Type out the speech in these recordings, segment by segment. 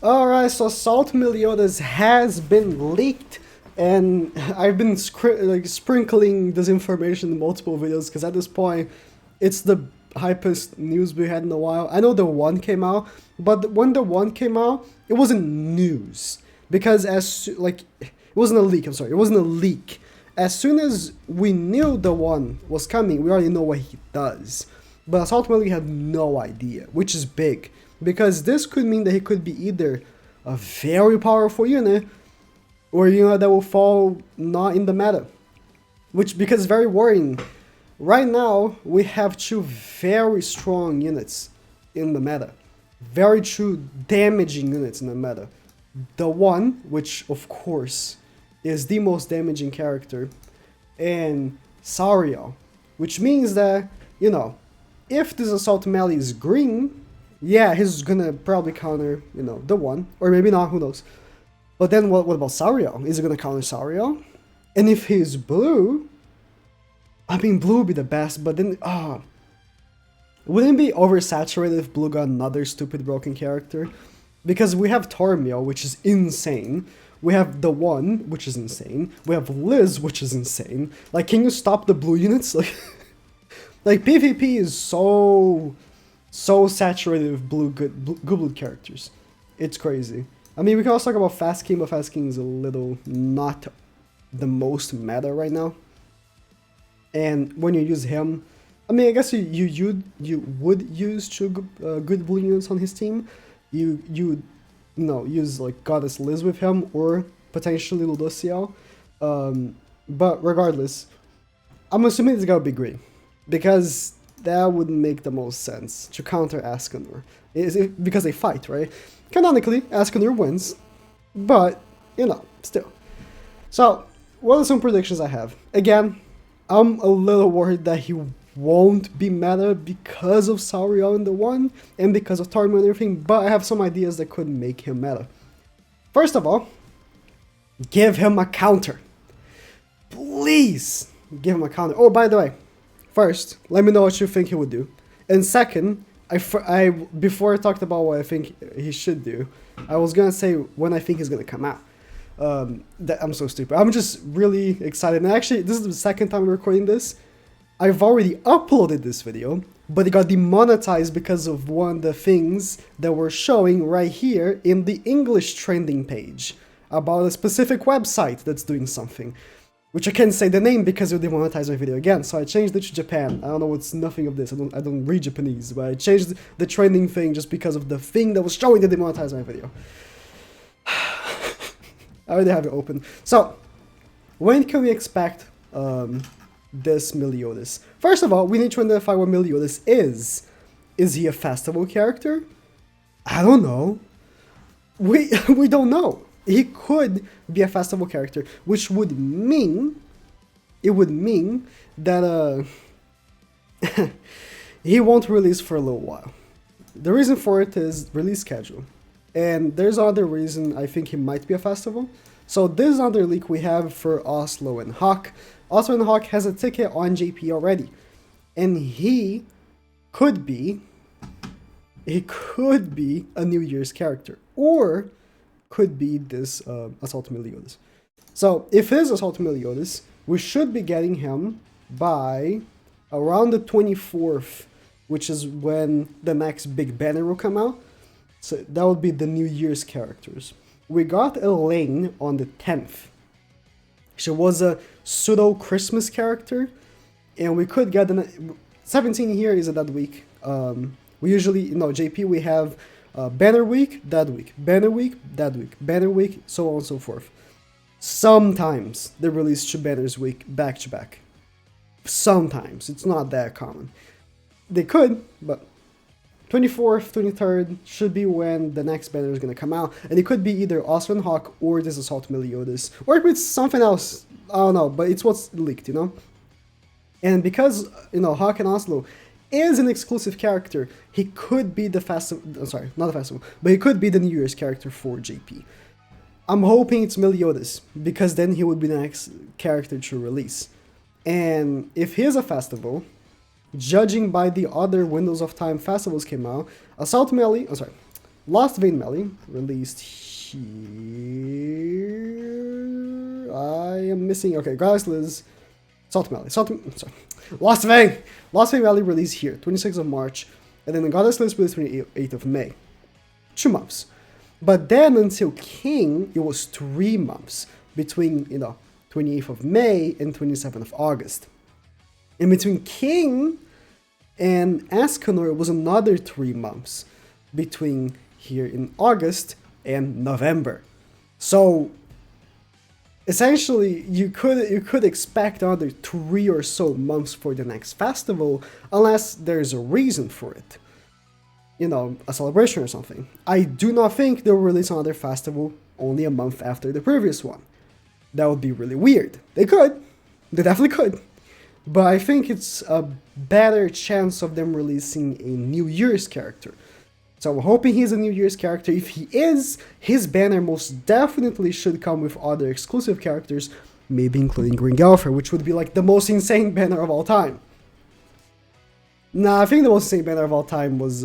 Alright, so Salt Meliodas has been leaked, and I've been sprinkling this information in multiple videos because at this point, it's the hypest news we had in a while. I know the one came out, but when the one came out, it wasn't news because it wasn't a leak. I'm sorry, it wasn't a leak. As soon as we knew the one was coming, we already know what he does. But Assault Melee had no idea, which is big. Because this could mean that he could be either a very powerful unit, or a unit that will fall not in the meta. Which becomes very worrying. Right now, we have two very strong units in the meta. Very true damaging units in the meta. The one, which of course is the most damaging character, and Sariel. Which means that, you know, if this Assault Melee is green, yeah, he's gonna probably counter, the one. Or maybe not, who knows. But then what about Sariel? Is he gonna counter Sariel? And if he's blue, I mean, blue would be the best, but then, wouldn't it be oversaturated if blue got another stupid broken character? Because we have Tormio, which is insane. We have the one, which is insane. We have Liz, which is insane. Like, can you stop the blue units? Like PvP is so saturated with good characters. It's crazy. I mean, we can also talk about Fast King, but Fast King is a little not the most meta right now. And when you use him, I mean, I guess you would use two good blue units on his team. You use like Goddess Liz with him, or potentially Luciel. But regardless, I'm assuming it's gonna be green, because that would make the most sense to counter Ascanor. Because they fight, right? Canonically, Ascanor wins, but, still. So, what are some predictions I have? Again, I'm a little worried that he won't be meta because of Sariel in the one, and because of Tormund and everything, but I have some ideas that could make him meta. First of all, give him a counter. Please, give him a counter. Oh, by the way, first, let me know what you think he would do. And second, before I talked about what I think he should do, I was gonna say when I think he's gonna come out. I'm so stupid. I'm just really excited. And actually, this is the second time I'm recording this. I've already uploaded this video, but it got demonetized because of one of the things that we're showing right here in the English trending page about a specific website that's doing something. Which I can't say the name because it would demonetize my video again, so I changed it to Japan. I don't know what's nothing of this, I don't read Japanese, but I changed the trending thing just because of the thing that was showing to demonetize my video. I already have it open. So, when can we expect this Meliodas? First of all, we need to identify what Meliodas is. Is he a festival character? I don't know. We don't know. He could be a festival character, which would mean, that he won't release for a little while. The reason for it is release schedule. And there's another reason I think he might be a festival. So this is another leak we have for Oslo and Hawk. Oslo and Hawk has a ticket on JP already. And he could be a New Year's character. Or could be this Assault Meliodas. So if it is Assault Meliodas, we should be getting him by around the 24th, which is when the next big banner will come out. So that would be the New Year's characters. We got Elaine on the 10th. She was a pseudo Christmas character, and we could get 17 here is a that week. We usually, JP, we have banner week, that week, banner week, that week, banner week, so on and so forth. Sometimes they release two banners week back to back. Sometimes. It's not that common. They could, but 24th, 23rd should be when the next banner is going to come out. And it could be either Oslo and Hawk or this Assault Meliodas. Or if it's something else, I don't know, but it's what's leaked, And because, Hawk and Oslo is an exclusive character, he could be the festival, sorry, not the festival, but he could be the New Year's character for JP. I'm hoping it's Meliodas, because then he would be the next character to release. And if he is a festival, judging by the other Windows of Time festivals came out, Assault Melee, Lost Vein Melee, released here. I am missing. Okay, Goddess Liz, Salt Melee. Sorry. Lost Vein! Lost Vein Melee released here, 26th of March. And then the Goddess Liz released 28th of May. 2 months. But then until King, it was 3 months between, 28th of May and 27th of August. And between King and Escanor, it was another 3 months between here in August and November. So essentially, you could expect another 3 or so months for the next festival, unless there's a reason for it. A celebration or something. I do not think they'll release another festival only a month after the previous one. That would be really weird. They could. They definitely could. But I think it's a better chance of them releasing a New Year's character. So I'm hoping he's a New Year's character. If he is, his banner most definitely should come with other exclusive characters, maybe including Green Gopher, which would be like the most insane banner of all time. Nah, I think the most insane banner of all time was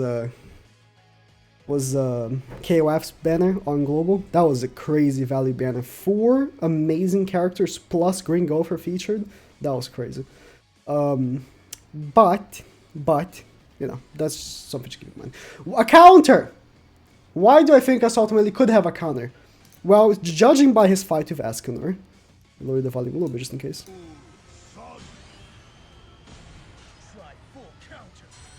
KOF's banner on Global. That was a crazy value banner. 4 amazing characters plus Green Gopher featured. That was crazy. But, that's something to keep in mind. A counter! Why do I think Assault Melee could have a counter? Well, judging by his fight with Escanor, lower the volume a little bit just in case.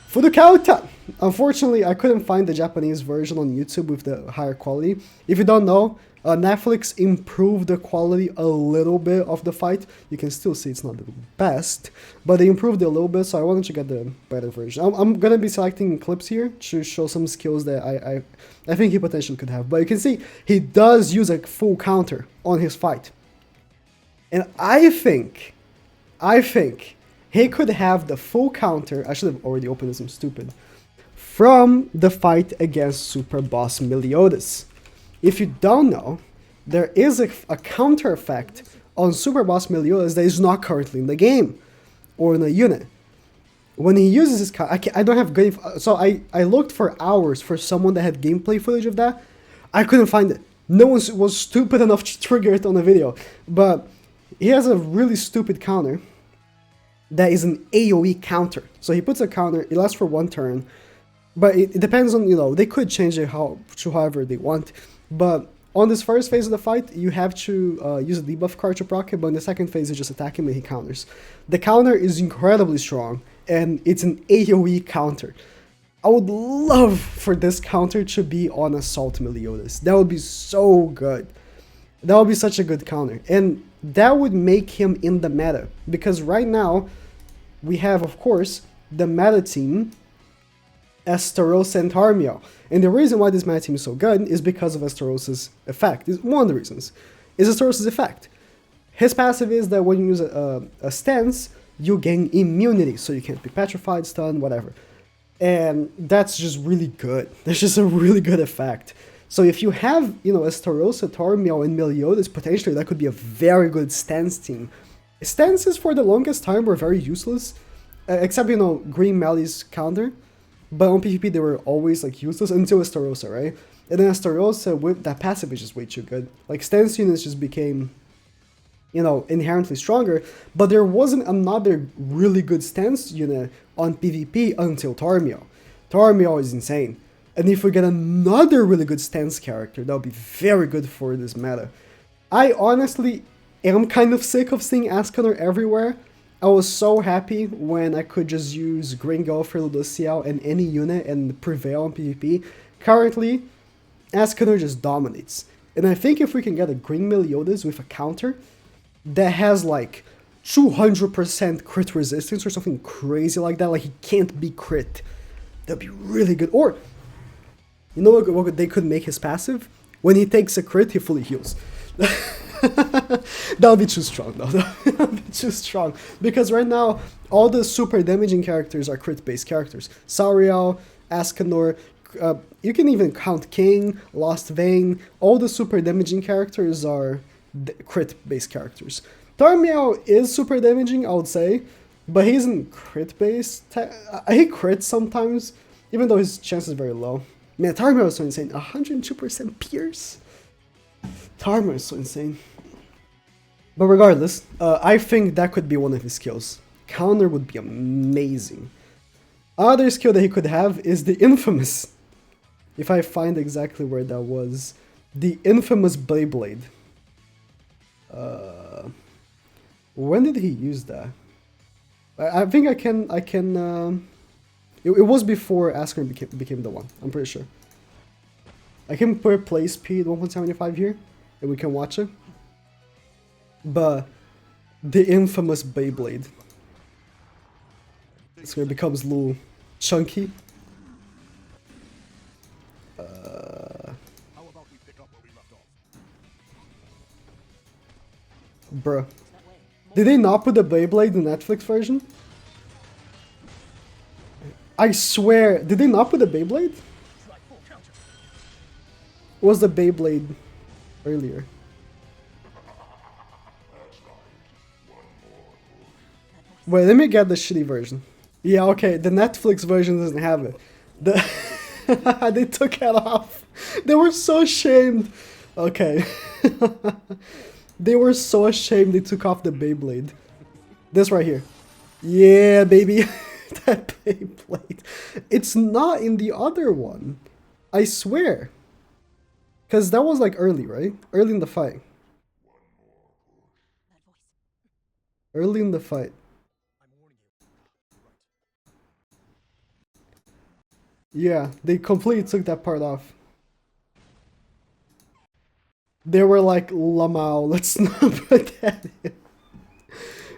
For the counter! Unfortunately, I couldn't find the Japanese version on YouTube with the higher quality. If you don't know, Netflix improved the quality a little bit of the fight. You can still see it's not the best, but they improved it a little bit, so I wanted to get the better version. I'm gonna be selecting clips here to show some skills that I think he potentially could have. But you can see he does use a full counter on his fight. And I think he could have the full counter. I should have already opened this, I'm stupid. From the fight against Super Boss Meliodas. If you don't know, there is a counter effect on Super Boss Meliodas that is not currently in the game or in a unit. When he uses his I don't have good so I looked for hours for someone that had gameplay footage of that. I couldn't find it. No one was stupid enough to trigger it on the video. But he has a really stupid counter that is an AoE counter. So he puts a counter, it lasts for 1 turn. But it depends on, they could change it however they want. But on this first phase of the fight, you have to use a debuff card to proc it, but in the second phase, you just attack him and he counters. The counter is incredibly strong, and it's an AoE counter. I would love for this counter to be on Assault Meliodas. That would be so good. That would be such a good counter. And that would make him in the meta. Because right now, we have, of course, the meta team, Estarossa and Tarmiel. And the reason why this meta team is so good is because of Estarossa's effect. It's one of the reasons. Is Estarossa's effect. His passive is that when you use a stance, you gain immunity. So you can't be petrified, stunned, whatever. And that's just really good. That's just a really good effect. So if you have, Estarossa, Tarmiel, and Meliodas, potentially that could be a very good stance team. Stances for the longest time were very useless. Except, Green Melee's counter. But on PvP, they were always, useless until Estarossa, right? And then Estarossa, with that passive, is just way too good. Stance units just became, inherently stronger. But there wasn't another really good stance unit on PvP until Tarmiel. Tarmiel is insane. And if we get another really good stance character, that would be very good for this meta. I honestly am kind of sick of seeing Escanor everywhere. I was so happy when I could just use Green Gopher, Luciel, and any unit and prevail on PvP. Currently, Escanor just dominates. And I think if we can get a Green Meliodas with a counter that has 200% crit resistance or something crazy like that, he can't be crit, that'd be really good. Or, you know what they could make his passive? When he takes a crit, he fully heals. That would be too strong though. That would be too strong. Because right now, all the super damaging characters are crit-based characters. Sauriel, Escanor, you can even count King, Lost Vein. All the super damaging characters are crit-based characters. Tarmiel is super damaging, I would say, but he isn't crit-based. He crits sometimes, even though his chance is very low. Man, Tarmo is so insane. 102% Pierce? Tarmo is so insane. But regardless, I think that could be one of his skills. Counter would be amazing. Other skill that he could have is the infamous, if I find exactly where that was, the infamous Beyblade. When did he use that? I think I can. It was before Asker became the one. I'm pretty sure. I can put play speed 1.75 here, and we can watch it. But the infamous Beyblade. It's where it becomes a little chunky. Bruh. Did they not put the Beyblade in the Netflix version? I swear, did they not put the Beyblade? Was the Beyblade earlier? Wait, let me get the shitty version. Yeah, okay, the Netflix version doesn't have it. They took it off. They were so ashamed. Okay. They were so ashamed they took off the Beyblade. This right here. Yeah, baby. That Beyblade. It's not in the other one. I swear. Because that was like early, right? Early in the fight. Early in the fight. Yeah, they completely took that part off. They were like, Lamau, let's not put that in.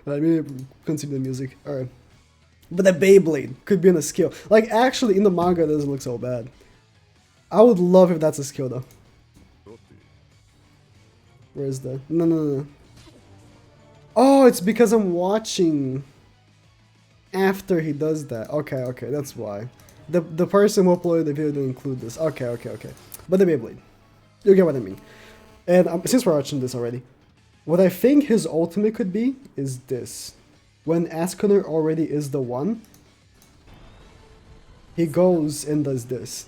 Let me continue the music. Alright. But the Beyblade could be in a skill. Like, actually, in the manga, it doesn't look so bad. I would love if that's a skill, though. Where is that? No. Oh, it's because I'm watching after he does that. Okay, that's why. The person who uploaded the video didn't include this. Okay. But the Beyblade. You get what I mean. And since we're watching this already, what I think his ultimate could be is this. When Askuner already is the one, he goes and does this.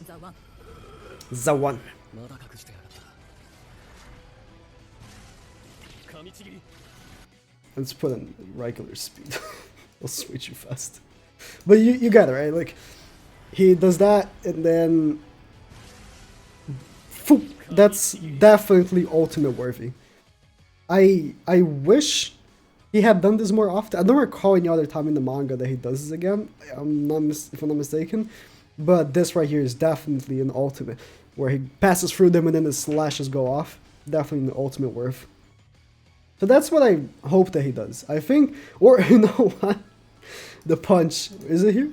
The one. Let's put in regular speed. I'll switch you fast. But you got it, right? Like, he does that, and then... That's definitely ultimate worthy. I wish he had done this more often. I don't recall any other time in the manga that he does this again, if I'm not mistaken. But this right here is definitely an ultimate, where he passes through them and then the slashes go off. Definitely the ultimate worth. So that's what I hope that he does. I think, or you know what? The punch, is it here?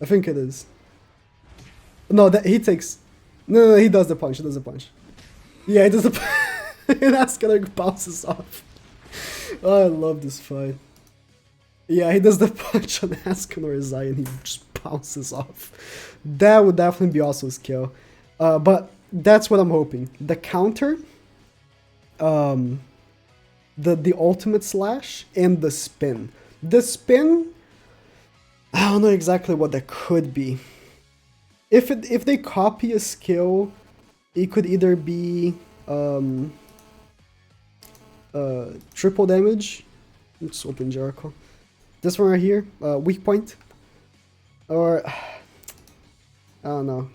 I think it is. No, that he takes. No, he does the punch. He does the punch. Yeah, he does the punch. And that's gonna bounces off. Oh, I love this fight. Yeah, he does the punch on Askuner Zai and he just bounces off. That would definitely be also a skill. But that's what I'm hoping. The counter, the ultimate slash, and the spin. The spin, I don't know exactly what that could be. If they copy a skill, it could either be triple damage. Let's open Jericho. This one right here, weak point, or I don't know.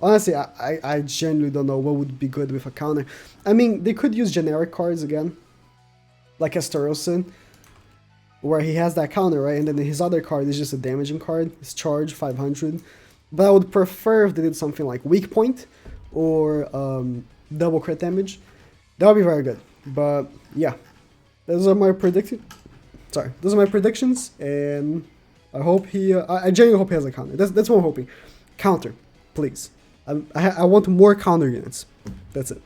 Honestly, I genuinely don't know what would be good with a counter. I mean, they could use generic cards again, like Asterosin, where he has that counter, right? And then his other card is just a damaging card. His charge 500. But I would prefer if they did something like weak point or double crit damage. That would be very good. But yeah, those are my predictions. Sorry, those are my predictions, and I hope he. I genuinely hope he has a counter. That's what I'm hoping. Counter, please. I want more counter units. That's it.